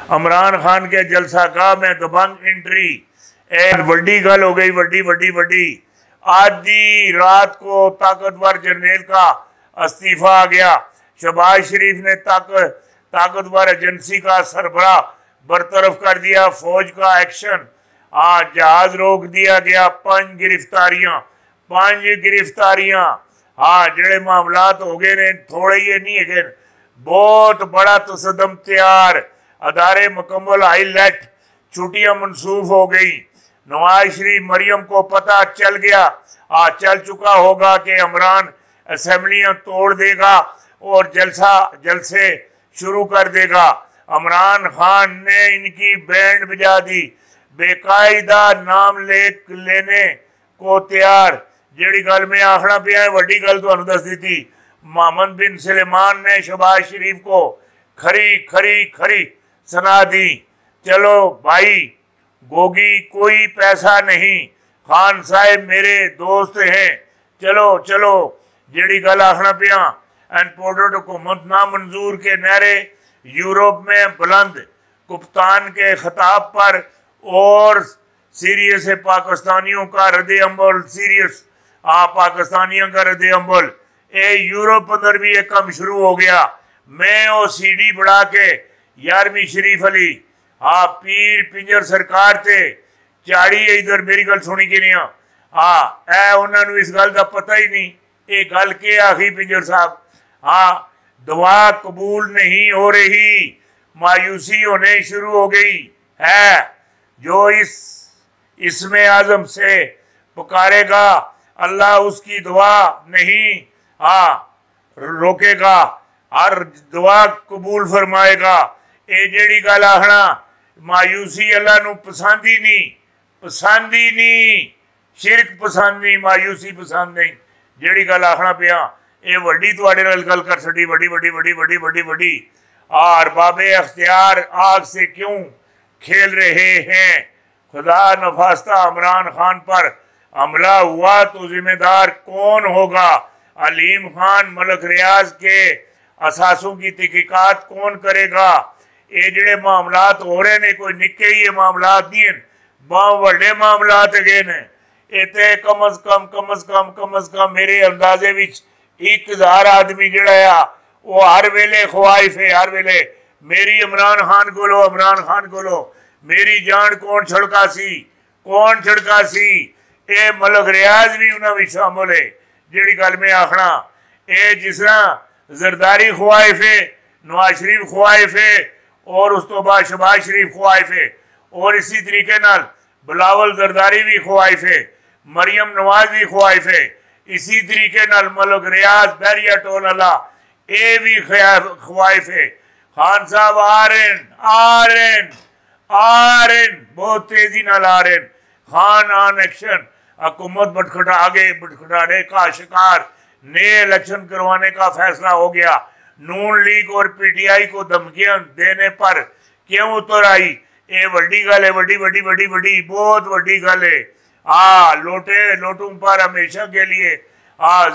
عمران خان کے جلسہ گاہ میں دبنگ انٹری، ایک بڑی گل ہو گئی، بڑی آدھی رات کو طاقتور جرنیل کا استعفیٰ آ گیا۔ شہباز شریف نے طاقتور ایجنسی کا سربراہ برطرف کر دیا، فوج کا ایکشن، جہاز روک دیا گیا، 5 گرفتاریاں، جڑے معاملات ہو گئے نے تھوڑے یہ نہیں ہے، بہت بڑا تصدم تیار، ادارے مکمل ہائی لیٹ، چھٹیاں منسوخ ہو گئی۔ نواز شریف مریم کو پتہ چل چکا ہوگا کہ عمران اسمبلیاں توڑ دے گا اور جلسے شروع کر دے گا۔ عمران خان نے ان کی بینڈ بجا دی، بے قاعدہ نام لینے کو تیار۔ جیڑی گل میں آخنا پیا ہے وڈی گل تو دس دیتی، محمد بن سلیمان نے شہباز شریف کو کھری سنا دی۔ چلو بھائی گوگی کوئی پیسہ نہیں، خان صاحب میرے دوست ہیں، چلو جیڑی گل آخنا پیا امپورٹڈ حکومت نامنظور کے نعرے یورپ میں بلند، کپتان کے خطاب پر اور سیریس پاکستانیوں کا رد عمل، پاکستانیوں کا رد عمل، یورپ اندر بھی ایک کم شروع ہو گیا۔ میں او سی ڈی بڑھا کے 11ویں شریف علی پیر پنجر سرکار تے چاڑی ادھر میری گل سنی کہ نہیں انہوں نے اس گل کا پتہ ہی نہیں، یہ گل کے آخی پنجر صاحب، دعا قبول نہیں ہو رہی، مایوسی ہونے شروع ہو گئی ہے، جو اسم اعظم سے پکارے گا اللہ اس کی دعا نہیں روکے گا، ہر دعا قبول فرمائے گا۔ اے جیڑی گل آخنا مایوسی اللہ نو پسند ہی نہیں، شرک پسند نہیں، مایوسی پسند نہیں، جیڑی گل آخنا پیا اے وڈی تواڈے نال گل کر سٹی، وڈی ارباب اختیار آگ سے کیوں کھیل رہے ہیں؟ خدا نخواستہ عمران خان پر حملہ ہوا تو ذمہ دار کون ہوگا؟ علیم خان ملک ریاض کے اثاثوں کی تحقیقات کون کرے گا؟ یہ جڑے معاملات ہو رہے ہیں کوئی نکے ہی معاملات نہیں ہیں، بہت بڑے معاملات گئے نے۔ یہ کم از کم میرے اندازے وچ 1000 آدمی جڑا ہے وہ ہر ویلے خواہش ہے، ہر ویلے میری عمران خان کو لو میری جان کون چھڑکا سی، اے ملک ریاض بھی انہوں نے شامل ہے۔ جیڑی گل میں آخنا اے جس طرح زرداری خواہش ہے، نواز شریف خواہش ہے، اور اس تو بعد شہباز شریف خواہش ہے، اور اسی طریقے نال بلاول زرداری بھی خواہش ہے، مریم نواز بھی خواہش ہے، اسی طریقے نال ملک ریاض بحریہ ٹول اللہ اے بھی خواہش ہے۔ خان صاحب آ رہے ہیں بہت تیزی نال آ رہے ہیں، خان آن ایکشن، حکومت بٹکھٹانے کا شکار، نئے الیکشن کروانے کا فیصلہ ہو گیا۔ نون لیگ اور پی ٹی آئی کو دھمکیاں دینے پر کیوں اتر آئی؟ یہ وڈی گل ہے، بہت وڈی گل ہے۔ لوٹوں پر ہمیشہ کے لیے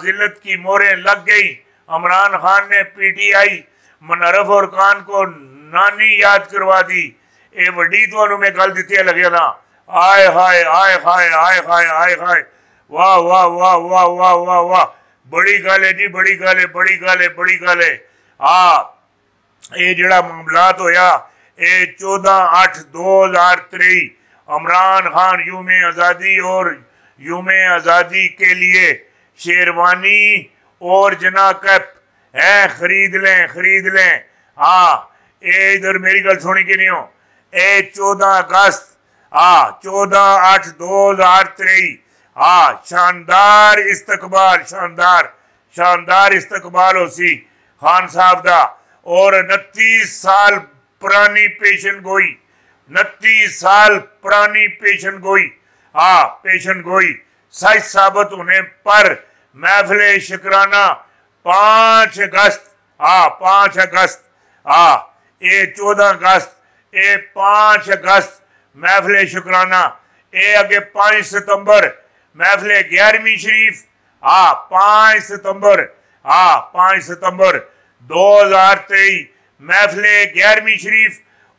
ذلت کی موریں لگ گئی۔ عمران خان نے پی ٹی آئی منرف اور خان کو نانی یاد کروا دی۔ یہ وڈی تو میں گل دیتی لگیا نا، آئے ہائے واہ بڑی گل ہے جی، بڑی گل ہے۔ یہ جڑا معاملات ہویا یہ 14/8/2023 عمران خان یوم آزادی اور یوم آزادی کے لیے شیروانی اور جنا کیپ خرید لیں۔ یہ ادھر میری گل سنی کہ نہیں ہو، 14 اگست 14/8/2023 شاندار استقبال ہو سی خان صاحب دا، اور 29 سال پرانی پیشن گوئی سچ ثابت ہونے پر محفل شکرانہ 5 اگست یہ 14 اگست یہ 5 اگست محفل شکرانہ، یہ اگے 5 ستمبر محفل 11ویں شریف 5 ستمبر 2023 محفل 11ویں شریف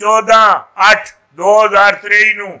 14/8/2023 ਨੂੰ